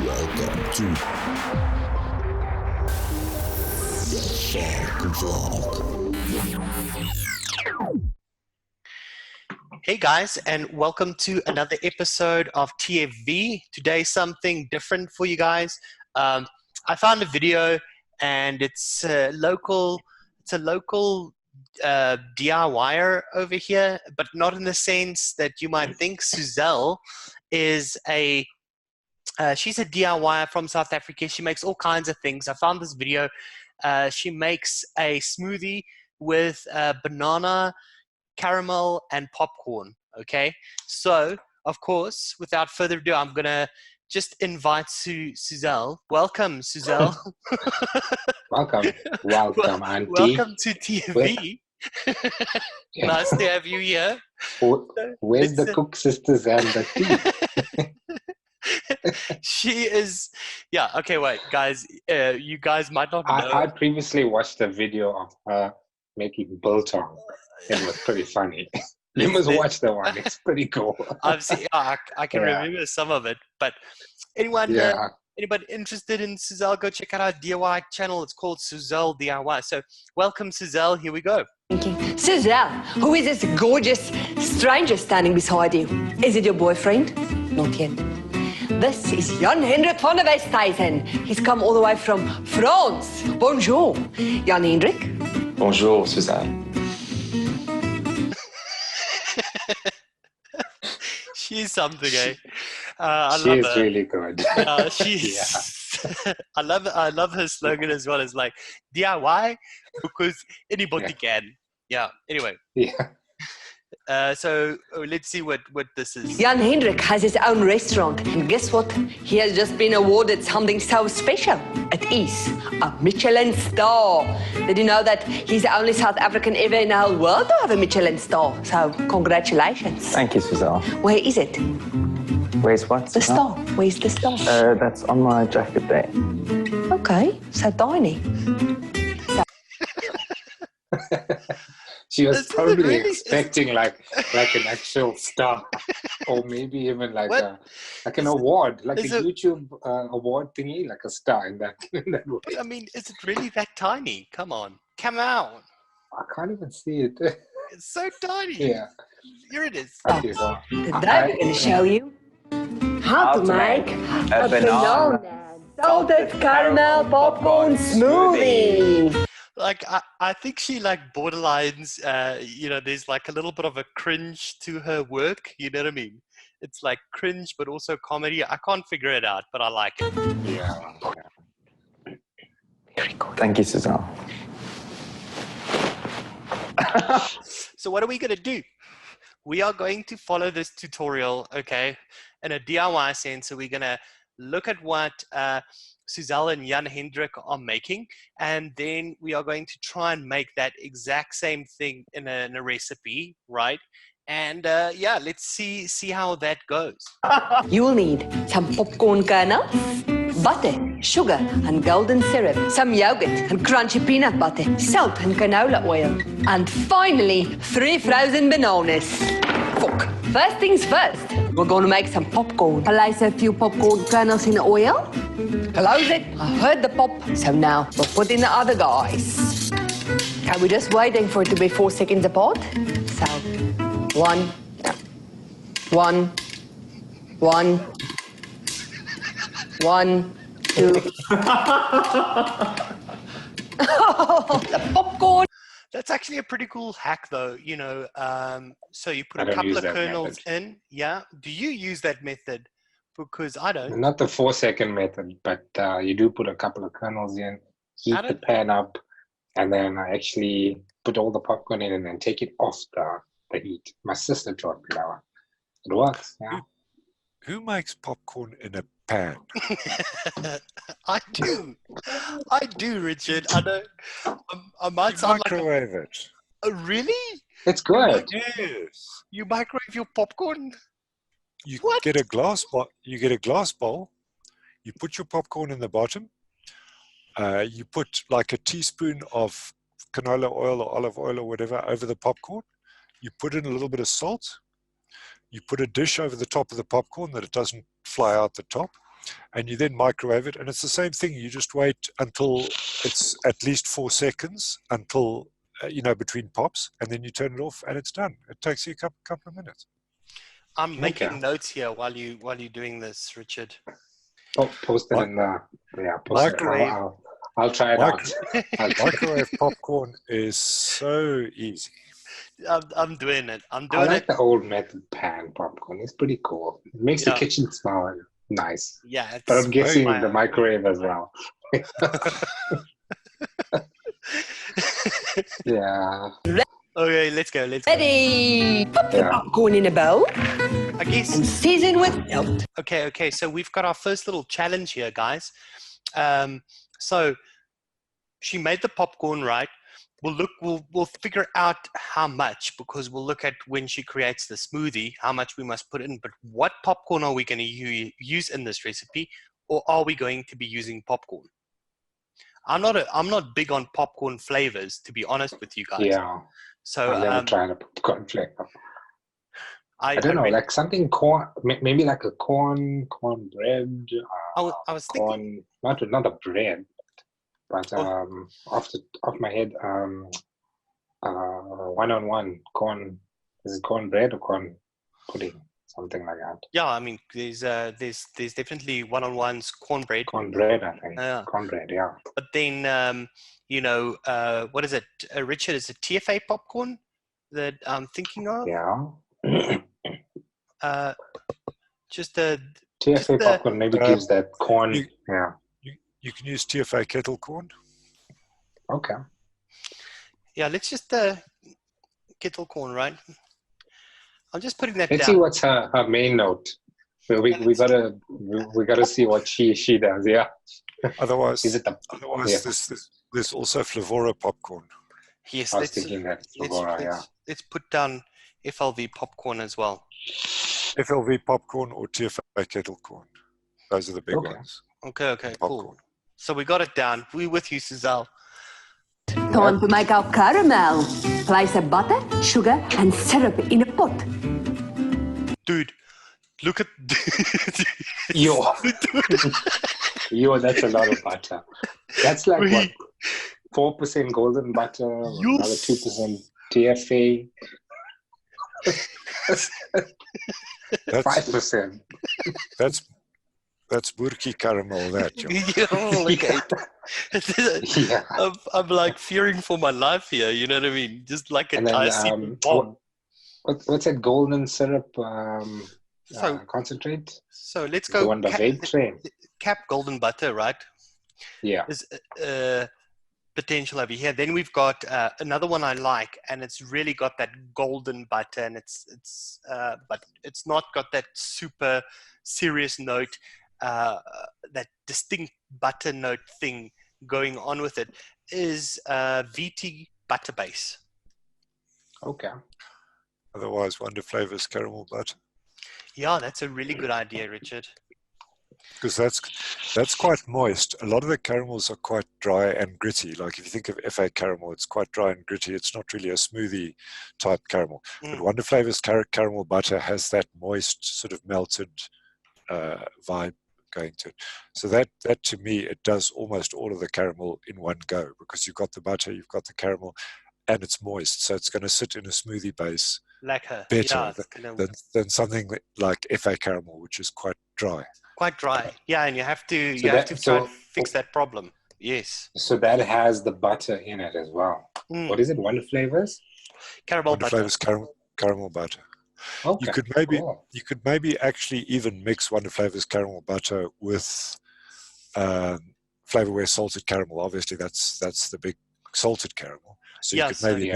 Welcome to the Vlog. Hey guys, and welcome to another episode of TFV. Today, something different for you guys. I found a video, and it's a local DIYer over here, but not in the sense that you might think. Suzelle is she's a DIYer from South Africa. She makes all kinds of things. I found this video. She makes a smoothie with banana, caramel, and popcorn. Okay, so of course, without further ado, I'm gonna just invite Suzelle. Welcome, Suzelle. Welcome, Auntie. Welcome to TFV. Yeah. Nice to have you here. Where's the cook sisters and the tea? She is, yeah. Okay, wait, guys. You guys might not know. I previously watched a video of her making biltong. It was pretty funny. You must watch that one. It's pretty cool. I've seen. I can remember some of it. But anyone, anybody interested in Suzelle, go check out our DIY channel. It's called SuzelleDIY. So welcome, Suzelle. Here we go. Thank you. Suzelle, who is this gorgeous stranger standing beside you? Is it your boyfriend? Not yet. This is Jan Hendrik van der Westhuizen. He's come all the way from France. Bonjour, Jan Hendrik. Bonjour, Suzelle. She's something, eh? She's really good. She's. I love her slogan as well. It's like DIY because anybody can. Yeah. Anyway. Yeah. So let's see what this is. Jan Hendrik has his own restaurant, and guess what? He has just been awarded something so special. It is a Michelin star. Did you know that he's the only South African ever in the whole world to have a Michelin star? So congratulations. Thank you, Suzelle. Where is it? Where's what? The star. Where's the star? That's on my jacket there. Okay, so tiny. She was This probably really expecting like an actual star, or maybe even like an award, like a YouTube award thingy, like a star in that way. I mean, is it really that tiny? Come on. Come out. I can't even see it. It's so tiny. Yeah. Here it is. Okay, so Today we're going to show you how to make a banana salted caramel popcorn smoothie. Like, I think she like borderlines, there's like a little bit of a cringe to her work. You know what I mean? It's like cringe, but also comedy. I can't figure it out, but I like it. yeah. Very good. Thank you, Suzelle. So what are we going to do? We are going to follow this tutorial, okay, in a DIY sense. So we're going to look at what Suzelle and Jan Hendrik are making, and then we are going to try and make that exact same thing in a recipe, right? And let's see how that goes. You will need some popcorn kernels, butter, sugar and golden syrup, some yogurt and crunchy peanut butter, salt and canola oil, and finally 3 frozen bananas. Fuck. First things first, we're going to make some popcorn. Place a few popcorn kernels in the oil. Close it. I heard the pop. So now we'll put in the other guys. Okay, we're just waiting for it to be 4 seconds apart. So, 1, 2. The popcorn. That's actually a pretty cool hack, though. So you put I a don't couple use of that kernels method. in. Yeah. Do you use that method? Because I don't. Not the 4-second method, but you do put a couple of kernels in, heat the pan up, and then I actually put all the popcorn in and then take it off the heat. My sister taught me that one. It works, yeah. Who makes popcorn in a pan? I do, Richard. I know. I might You sound like. microwave it. Really? It's good. Yes. You microwave your popcorn? You What? get a glass bowl. You get a glass bowl. You put your popcorn in the bottom. You put like a teaspoon of canola oil or olive oil or whatever over the popcorn. You put in a little bit of salt. You put a dish over the top of the popcorn that it doesn't fly out the top. and you then microwave it, and it's the same thing. You just wait until it's at least 4 seconds until between pops, and then you turn it off, and it's done. It takes you a couple of minutes. I'm making notes here while you're doing this, Richard. Oh, post it in the microwave. I'll try it out. Microwave popcorn is so easy. I'm doing it. I'm doing I like it. the old method pan popcorn. It's pretty cool. It makes the kitchen smell nice. Yeah, but I'm guessing the microwave as well. Yeah. Okay, let's go. Ready. Put the popcorn in a bowl. I guess. And season with salt. Okay. So we've got our first little challenge here, guys. So she made the popcorn, right? We'll figure out how much, because we'll look at when she creates the smoothie, how much we must put in. But what popcorn are we going to use in this recipe, or are we going to be using popcorn? I'm not big on popcorn flavors, to be honest with you guys. Yeah. So I've never tried a popcorn flavor. I don't know, like something corn, maybe like a corn bread. I was thinking, not a bread, but off my head, 1-on-1 corn. Is it corn bread or corn pudding? Something like that. Yeah, I mean, there's definitely 1-on-1's cornbread. Cornbread, I think. Cornbread, yeah. But then, what is it, Richard? Is it TFA popcorn that I'm thinking of? Yeah. Just the TFA popcorn maybe gives that corn. You can use TFA kettle corn. Okay. Yeah, let's just kettle corn, right? I'm just putting that Let's down. see what's her main note. We gotta see what she does. Yeah. Otherwise, is it there's also Flavora popcorn. Yes, I was thinking that Flavora. Let's put down FLV popcorn as well. FLV popcorn or TFA kettle corn. Those are the big ones. Okay, cool. So we got it down. We're with you, Suzelle. Time to make our caramel. Place a butter, sugar, and syrup in a pot. Dude, look at... Yo, that's a lot of butter. That's like what? 4% golden butter, another 2% TFA. 5%. That's Burki caramel, that. I'm like fearing for my life here, you know what I mean? Just like a dicey bomb. What's that golden syrup concentrate? So let's go. The one by vape train. Cap golden butter, right? Yeah. There's potential over here. Then we've got another one I like, and it's really got that golden butter, and but it's not got that super serious note, that distinct butter note thing going on with it. Is VT butter base. Okay. Otherwise, Wonder Flavors caramel butter. Yeah, that's a really good idea, Richard. Because that's quite moist. A lot of the caramels are quite dry and gritty. Like if you think of FA caramel, it's quite dry and gritty. It's not really a smoothie type caramel. But Wonder Flavors caramel butter has that moist, sort of melted vibe going to it. So that to me, it does almost all of the caramel in one go, because you've got the butter, you've got the caramel, and it's moist. So it's going to sit in a smoothie base better than something like FA caramel, which is quite dry. Quite dry, yeah, and you have to try and fix that problem. Yes. So that has the butter in it as well. What is it? Wonder Flavors? Caramel Wonder butter. Flavors caramel butter. Okay. You could maybe actually even mix Wonder Flavors caramel butter with Flavorware salted caramel. Obviously, that's the big salted caramel. So you could maybe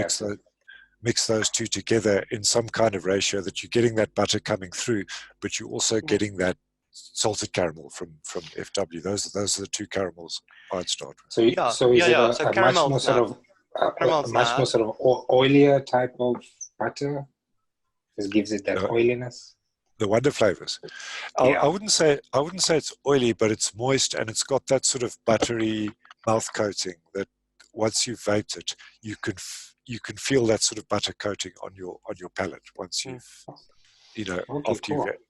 mix those two together in some kind of ratio that you're getting that butter coming through, but you're also getting that salted caramel from FW. Those are the two caramels I'd start with. So is it a much more sort of oilier type of butter? This gives it that oiliness. The Wonder Flavors. I wouldn't say it's oily, but it's moist, and it's got that sort of buttery mouth coating that once you've vaped it, you can feel that sort of butter coating on your palate once you've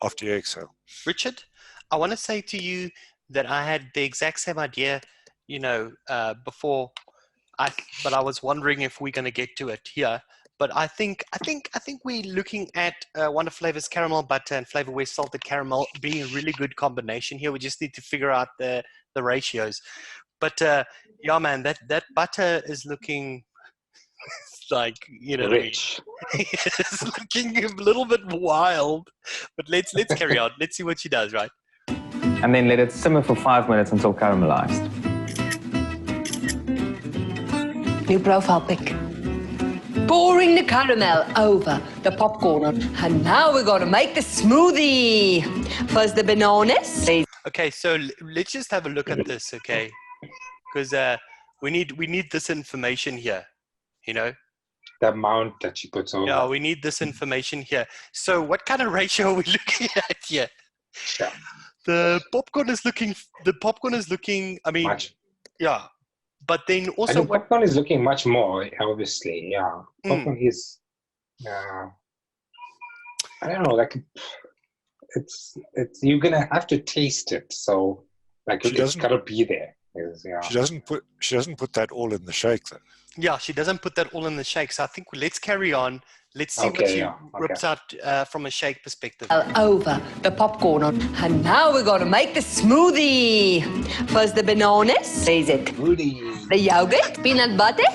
after you exhale. Richard, I want to say to you that I had the exact same idea, before. But I was wondering if we're going to get to it here. But I think we're looking at Wonder Flavors caramel butter and Flavor West salted caramel being a really good combination here. We just need to figure out the ratios. But yeah, man, that butter is looking like, Rich. it's looking a little bit wild. But let's carry on. Let's see what she does, right? And then let it simmer for 5 minutes until caramelized. New profile pic. Pouring the caramel over the popcorn. And now we're going to make the smoothie. First the bananas. Okay, so let's just have a look at this, okay? Because we need this information here, The amount that she puts over. Yeah, we need this information here. So what kind of ratio are we looking at here? Yeah. The popcorn is looking, I mean, Much. yeah. But then I also think popcorn is looking much more, obviously. Yeah. Popcorn is, I don't know, like, it's you're going to have to taste it. So, like, it's got to be there. Yeah. She doesn't put that all in the shake, though. Yeah, she doesn't put that all in the shake. So I think let's carry on. Let's see what she rips out from a shake perspective. Over the popcorn. And now we're going to make the smoothie. First the bananas. Is it? Smoothie. The yogurt, peanut butter.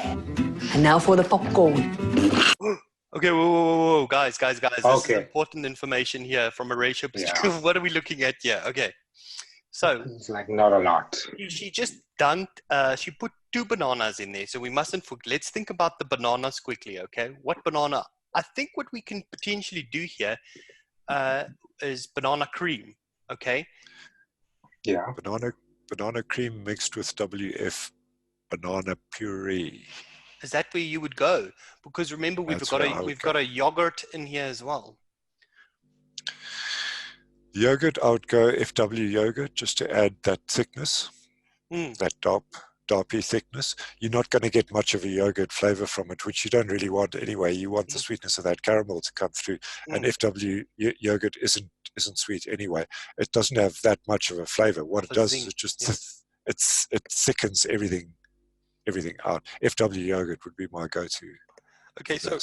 And now for the popcorn. Okay, whoa, guys. This is important information here from a ratio perspective. Yeah. What are we looking at here? Okay. So it's like not a lot. She just dunked, she put 2 bananas in there. So we mustn't forget. Let's think about the bananas quickly, okay? What banana? I think what we can potentially do here is banana cream, okay? Yeah. Banana cream mixed with WF banana puree. Is that where you would go? Because remember, we've got a yogurt in here as well. Yogurt, I would go FW yogurt just to add that thickness, that darky thickness. You're not going to get much of a yogurt flavor from it, which you don't really want anyway. You want the sweetness of that caramel to come through. And FW yogurt isn't sweet anyway. It doesn't have that much of a flavor. What it does is it just it thickens everything out. FW yogurt would be my go-to. Okay, so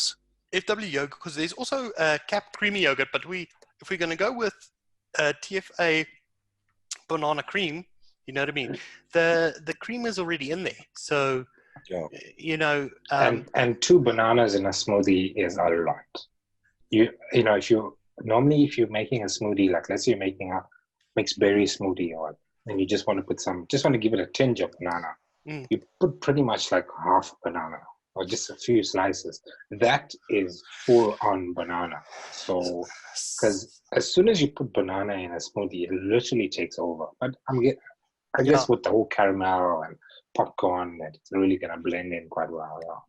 FW yogurt, because there's also capped creamy yogurt, but if we're going to go with TFA banana cream, you know what I mean? The cream is already in there, so and 2 bananas in a smoothie is a lot. If you're making a smoothie, like let's say you're making a mixed berry smoothie, and you just want to give it a tinge of banana, you put pretty much like half a banana or just a few slices. That is full on banana. So, because as soon as you put banana in a smoothie, it literally takes over. But I guess with the whole caramel and popcorn, it's really gonna blend in quite well. Yeah.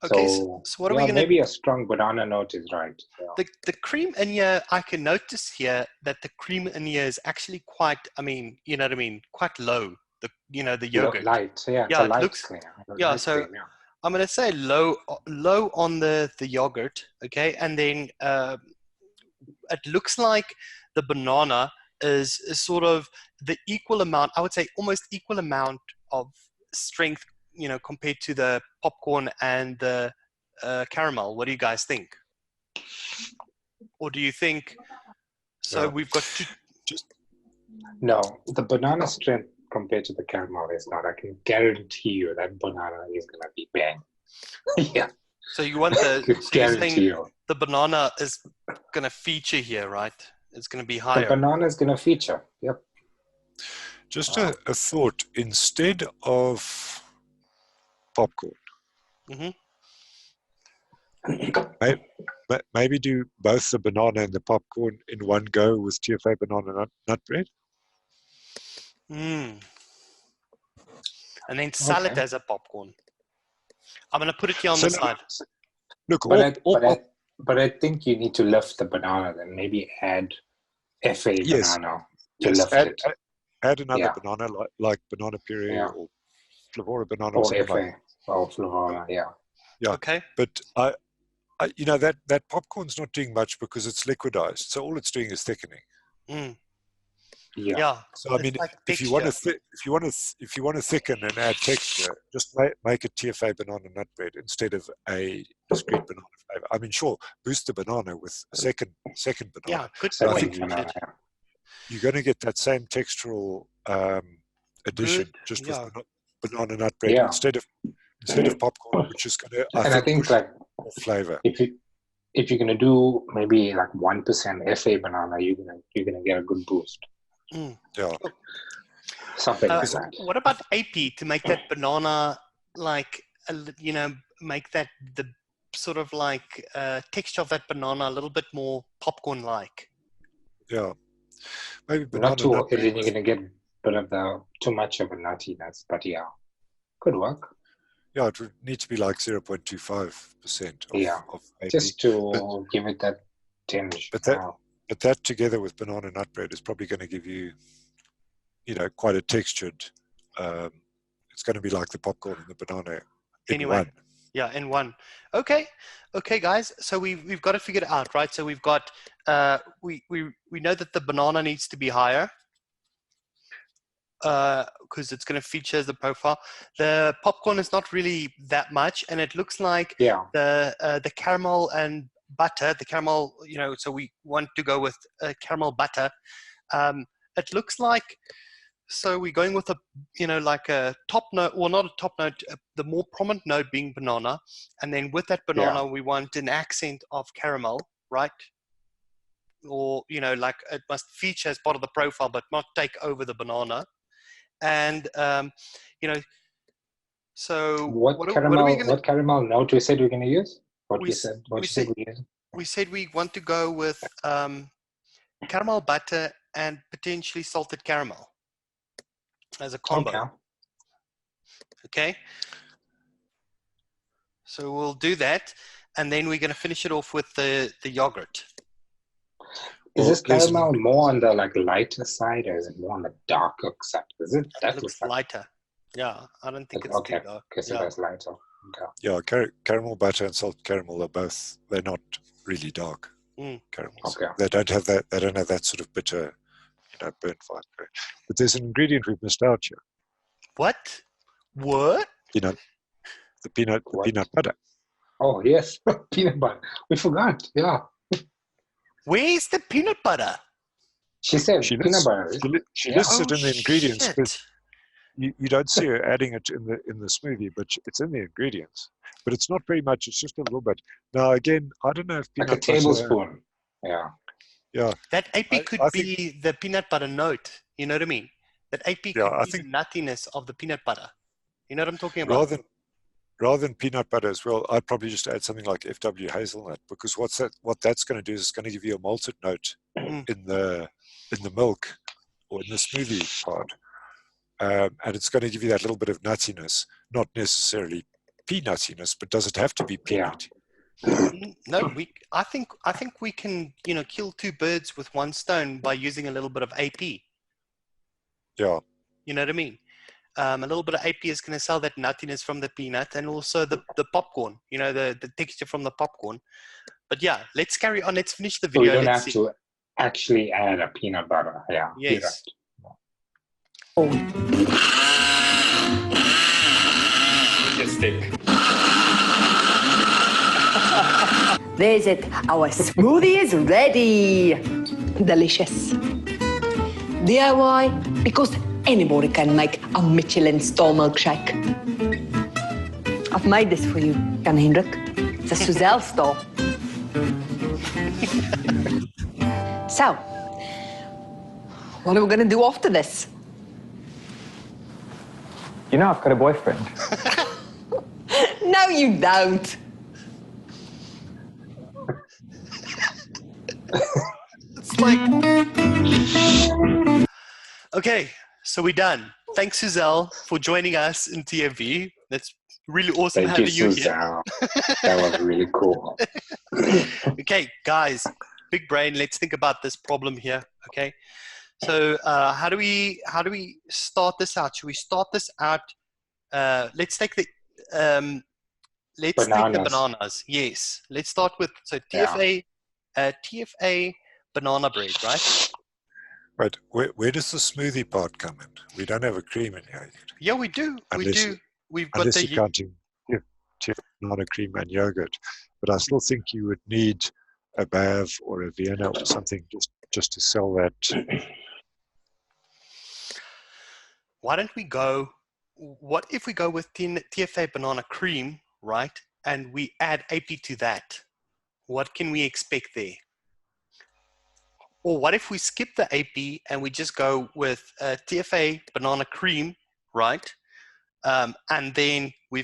Okay, so what are we gonna? Maybe a strong banana note is right. Yeah. The cream in here, I can notice here that the cream in here is actually quite. I mean, you know what I mean? Quite low. The yogurt. Light. Yeah. It's a light cream. Yeah. So. Cream, I'm going to say low on the yogurt, okay? And then it looks like the banana is sort of the equal amount, I would say almost equal amount of strength, compared to the popcorn and the caramel. What do you guys think? Or do you think, we've got to... No, the banana strength compared to the caramel is not. I can guarantee you that banana is going to be bang. Yeah. So you want the banana is going to feature here, right? It's going to be higher. The banana is going to feature. Yep. Just a thought. Instead of popcorn, maybe do both the banana and the popcorn in one go with TFA Banana Nut Bread. And then sell it as a popcorn. I'm going to put it here on the side. Look, but I think you need to lift the banana, then maybe add FA banana to lift it. Add another banana like banana puree or Flavora banana or something FA or Flavora, yeah. Okay. But that popcorn's not doing much because it's liquidized. So all it's doing is thickening. Yeah. So I it's mean, like if you want texture. to thicken and add texture, just make a TFA banana nut bread instead of a discrete banana flavor. I mean, sure, boost the banana with second banana. Yeah, good But I point, think Second banana, Richard. yeah. you're going to get that same textural addition Good. just Yeah. with banana nut bread Yeah. instead of popcorn, which is going to And I think push like more flavor. if you're gonna do maybe like 1% FA banana, you're gonna get a good boost. Mm. Yeah. Something like that. What about AP to make that banana like make that the sort of like texture of that banana a little bit more popcorn like? Yeah. Maybe Not banana too, nut because bread then you're gonna get bit of the too much of a nuttiness. But yeah, could work. Yeah, it would need to be like 0.25% Yeah, of AP. just to give it that tinge. But that together with banana nut bread is probably going to give you, quite a textured. It's going to be like the popcorn and the banana in one. Yeah, in one. Okay, guys. So we've got to figure it out, right? So we've got we know that the banana needs to be higher because it's going to feature as the profile. The popcorn is not really that much, and it looks like the caramel and butter. The caramel, so we want to go with caramel butter. It looks like. So we're going with like a top note, or not a top note, the more prominent note being banana. And then with that banana, we want an accent of caramel, right? Or, like it must feature as part of the profile, but not take over the banana. And, so what caramel note you said we're going to use? We said we want to go with caramel butter and potentially salted caramel as a combo. Okay. So we'll do that, and then we're going to finish it off with the yogurt. Is this caramel more on the like lighter side, or is it more on the darker side? Is it that looks lighter? Yeah, I don't think it's too dark. Okay, so that's lighter. Okay. Yeah, caramel butter and salted caramel they're not really dark caramels. Okay. They don't have that sort of bitter, burnt fine. But there's an ingredient we've missed out here. What? The peanut butter. Oh yes, peanut butter. We forgot. Yeah. Where's the peanut butter? She said peanut butter. She lists it in the ingredients, but you don't see her adding it in the smoothie, but it's in the ingredients. But it's not very much. It's just a little bit. Now again, I don't know if peanut like a tablespoon. Yeah. Yeah. That AP could be the peanut butter note. You know what I mean? That AP could be the nuttiness of the peanut butter. You know what I'm talking about? Rather than peanut butter as well, I'd probably just add something like FW hazelnut, because what that's going to do is it's going to give you a malted note in the milk or in the smoothie part, and it's going to give you that little bit of nuttiness, not necessarily peanuttiness, but does it have to be peanut? No, I think we can kill two birds with one stone by using a little bit of AP. Yeah. You know what I mean? A little bit of AP is going to sell that nuttiness from the peanut, and also the popcorn, the texture from the popcorn. But yeah, let's carry on. Let's finish the video. So we don't have to actually add a peanut butter. Yeah. Yes. There's it. Our smoothie is ready. Delicious. DIY, because anybody can make a Michelin star milkshake. I've made this for you, Jan Hendrik. It's a Suzelle star. So, what are we going to do after this? I've got a boyfriend. No, you don't. It's like... Okay, so we're done. Thanks, Suzelle, for joining us in TFV. That's really awesome having you here. That was really cool. Okay, guys, big brain. Let's think about this problem here. Okay, so how do we start this out? Should we start this out? Let's take the bananas. Yes, let's start with TFA TFA banana bread, right? Wait, where does the smoothie part come in? We don't have a cream in here yet. Yeah, we do. We Unless- do. We've got Unless the you're counting banana cream and yogurt. But I still think you would need a Bav or a Vienna or something just to sell that. Why don't we go? What if we go with TFA Banana Cream, right? And we add AP to that. What can we expect there? Or what if we skip the AP and we just go with TFA Banana Cream, right? And then we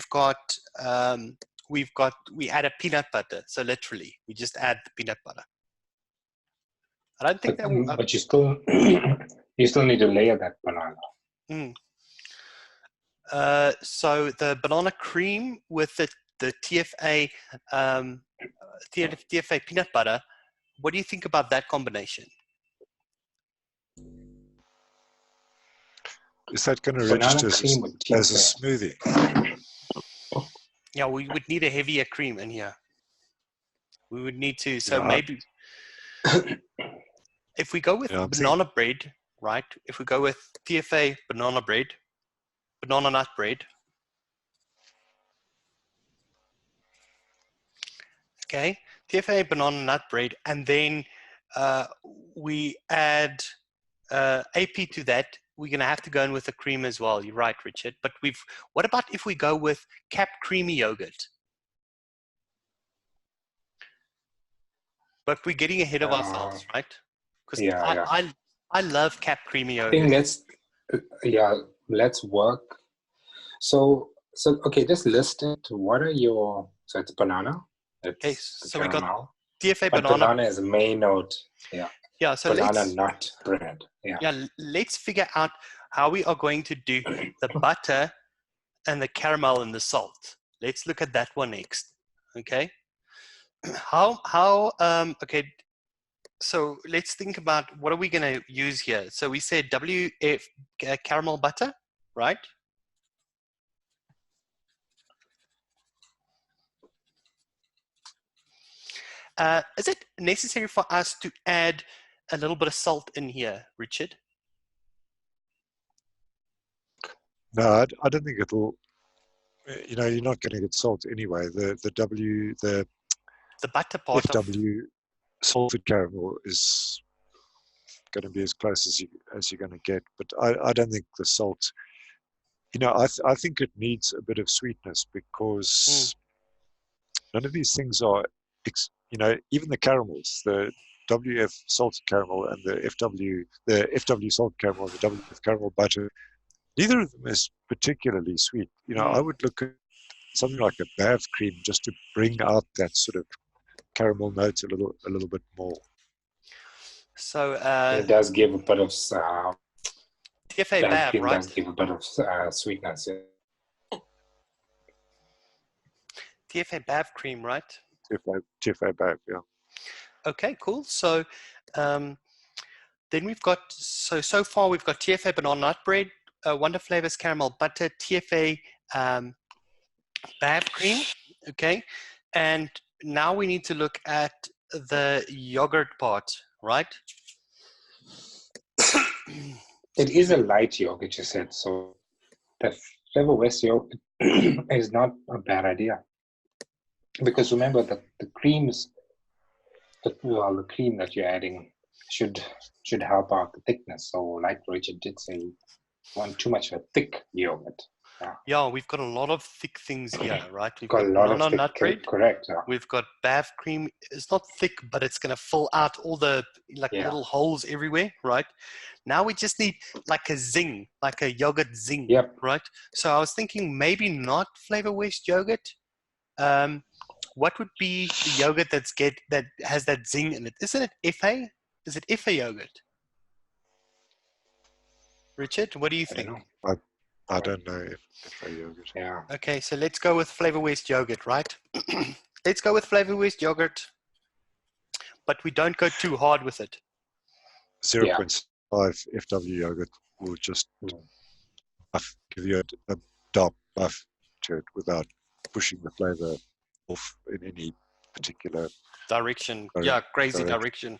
add a peanut butter. So literally, we just add the peanut butter. I don't think that will. But you still you still need to layer that banana. So the banana cream with the TFA TFA peanut butter. What do you think about that combination? Is that going to Banana register cream with as a TFA. smoothie? Yeah, we would need a heavier cream in here. We would need to. So Yeah. maybe if we go with Yeah, I'm banana bread, right? If we go with TFA banana bread, banana nut bread. Okay, TFA banana nut bread, and then we add AP to that. We're going to have to go in with the cream as well. You're right, Richard. But what about if we go with Cap creamy yogurt? But we're getting ahead of ourselves, right? Because Yeah, I love Cap creamy I think yogurt. let's work. So okay, just list it. What are your, so it's banana. Okay, It's so we got caramel. TFA But banana is a main note. Yeah. Yeah, so Banana nut bread. Yeah. let's figure out how we are going to do the butter and the caramel and the salt. Let's look at that one next. Okay. Okay. So let's think about what are we going to use here. So we said WF caramel butter, right? Is it necessary for us to add a little bit of salt in here, Richard? No, I don't think it'll. You're not going to get salt anyway. The butter part FW salted caramel is going to be as close as you're going to get. But I don't think the salt. I think it needs a bit of sweetness because none of these things are. Even the caramels, the WF salted caramel and the FW salted caramel and the WF caramel butter. Neither of them is particularly sweet. I would look at something like a Bav cream just to bring out that sort of caramel notes a little bit more. So it does give a bit of TFA Bav, cream right? does give a bit of sweetness. Yeah. TFA Bav cream, right? TFA Bav, yeah. Okay, cool. So then we've got so far we've got TFA banana nut bread, Wonder Flavors caramel butter, TFA Bav cream. Okay, and now we need to look at the yogurt part, right? It is a light yogurt, you said, so the Flavor West yogurt is not a bad idea. Because remember that the cream that you're adding should help out the thickness. So like Richard did say, you want too much of a thick yogurt. Yeah, we've got a lot of thick things here, right? We've got a lot of thick, nut bread. Correct. Yeah. We've got Bav cream. It's not thick, but it's going to fill out all the little holes everywhere, right? Now we just need like a zing, like a yogurt zing, right? So I was thinking maybe not Flavor West yogurt. What would be the yogurt that has that zing in it? Isn't it FA? Is it FA yogurt? Richard, what do you think? I don't know if FA yogurt. Yeah. Okay, so let's go with Flavor West yogurt, right? Let's go with Flavor West yogurt, but we don't go too hard with it. 0.5 FW yogurt will just give you a dark buff to it without pushing the flavor off in any particular direction. Yeah, crazy direction.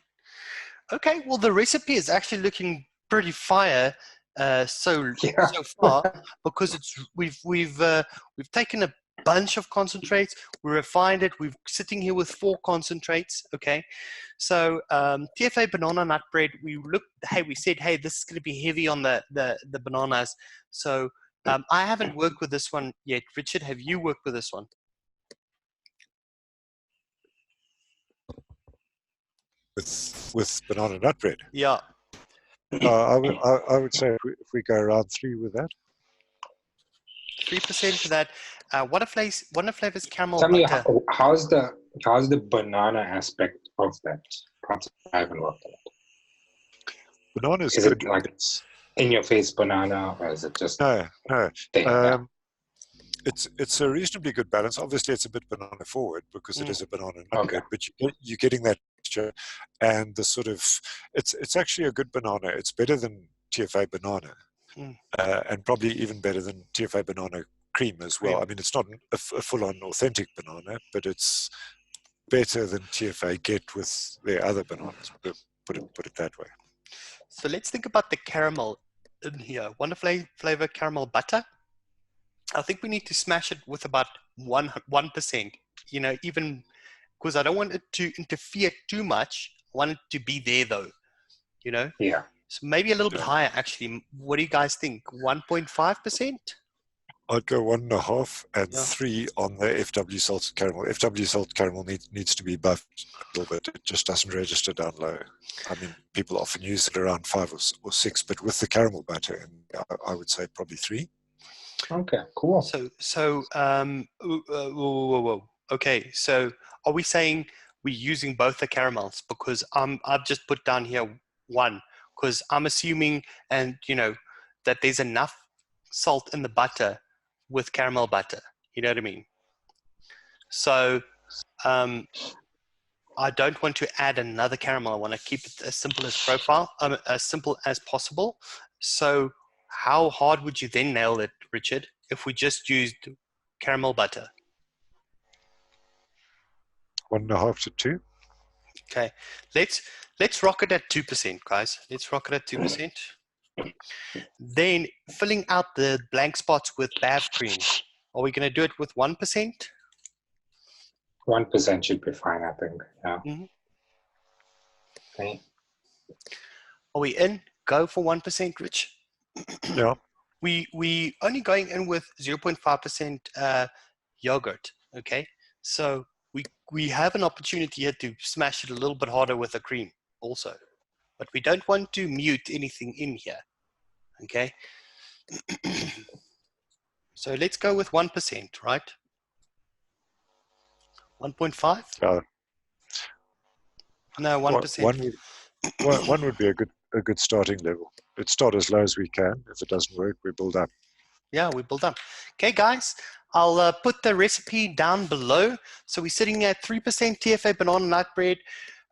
Okay, well, the recipe is actually looking pretty fire so far, because we've taken a bunch of concentrates, we refined it. We're sitting here with 4 concentrates. Okay, so TFA Banana Nut Bread. We said, hey, this is going to be heavy on the bananas. So I haven't worked with this one yet. Richard, have you worked with this one? With banana nut bread. Yeah. I would say if we go around 3 with that. 3% for that. What flavors caramel Tell me, butter? how's the banana aspect of that? I haven't worked on it. Banana is it good. like in your face banana, or is it just No. there? It's a reasonably good balance. Obviously, it's a bit banana forward because it is a banana nut Okay. bread, but you're getting that texture and the sort of it's actually a good banana. It's better than TFA banana, and probably even better than TFA banana cream as well. I mean, it's not a full-on authentic banana, but it's better than TFA get with their other bananas. Put it that way. So let's think about the caramel in here. Wonder flavor caramel butter. I think we need to smash it with about 1%. You know, even because I don't want it to interfere too much. I want it to be there though. You know. Yeah. So maybe a little bit higher actually. What do you guys think? 1.5%? I'd go 1.5 and 3 on the FW salted caramel. FW salted caramel needs to be buffed a little bit. It just doesn't register down low. I mean, people often use it around 5 or 6, but with the caramel butter, and I would say probably 3. Okay, cool. Whoa. Okay, so are we saying we're using both the caramels? Because I've just put down here 1, because I'm assuming, and you know, that there's enough salt in the butter with caramel butter. You know what I mean? So I don't want to add another caramel. I want to keep it as simple as possible. So how hard would you then nail it, Richard, if we just used caramel butter? 1.5 to 2. Okay, let's rock it at 2%, guys. Let's rock it at 2%. Then filling out the blank spots with Bav cream. Are we going to do it with 1%? 1% should be fine, I think. Yeah. Mm-hmm. Okay. Are we in? Go for 1%, Rich. Yeah. We only going in with 0.5% yogurt. Okay, so we have an opportunity here to smash it a little bit harder with the cream also, but we don't want to mute anything in here. Okay, so let's go with 1%, right? 1.5? No, 1%. One would be a good starting level. Let's start as low as we can. If it doesn't work, we build up. Yeah, we build up. Okay, guys, I'll put the recipe down below. So we're sitting at 3% TFA Banana Nut Bread,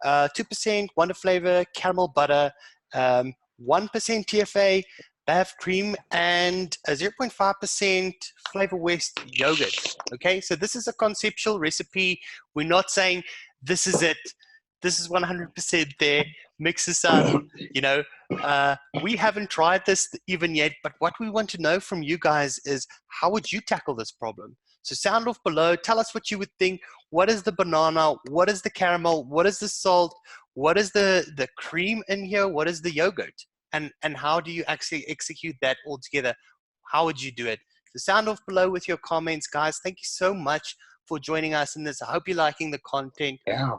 2% Wonder Flavor Caramel Butter, 1% TFA Bav Cream, and 0.5% Flavor West Yogurt. Okay, so this is a conceptual recipe. We're not saying this is it. This is 100% there. Mix this up. You know, we haven't tried this even yet, but what we want to know from you guys is how would you tackle this problem? So sound off below. Tell us what you would think. What is the banana? What is the caramel? What is the salt? What is the cream in here? What is the yogurt? And how do you actually execute that all together? How would you do it? So sound off below with your comments, guys. Thank you so much for joining us in this. I hope you're liking the content. Yeah.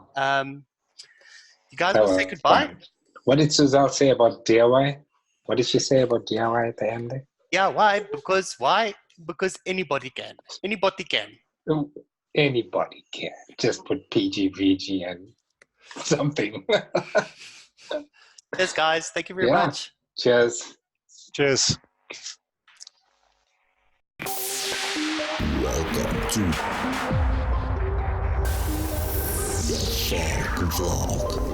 You guys will say goodbye. Fun. What did Suzelle say about DIY? What did she say about DIY at the end there? Yeah, why? Because anybody can. Anybody can. Anybody can. Just put PG, VG, and something. Cheers, guys. Thank you very much. Cheers. Welcome to the thefogvlog.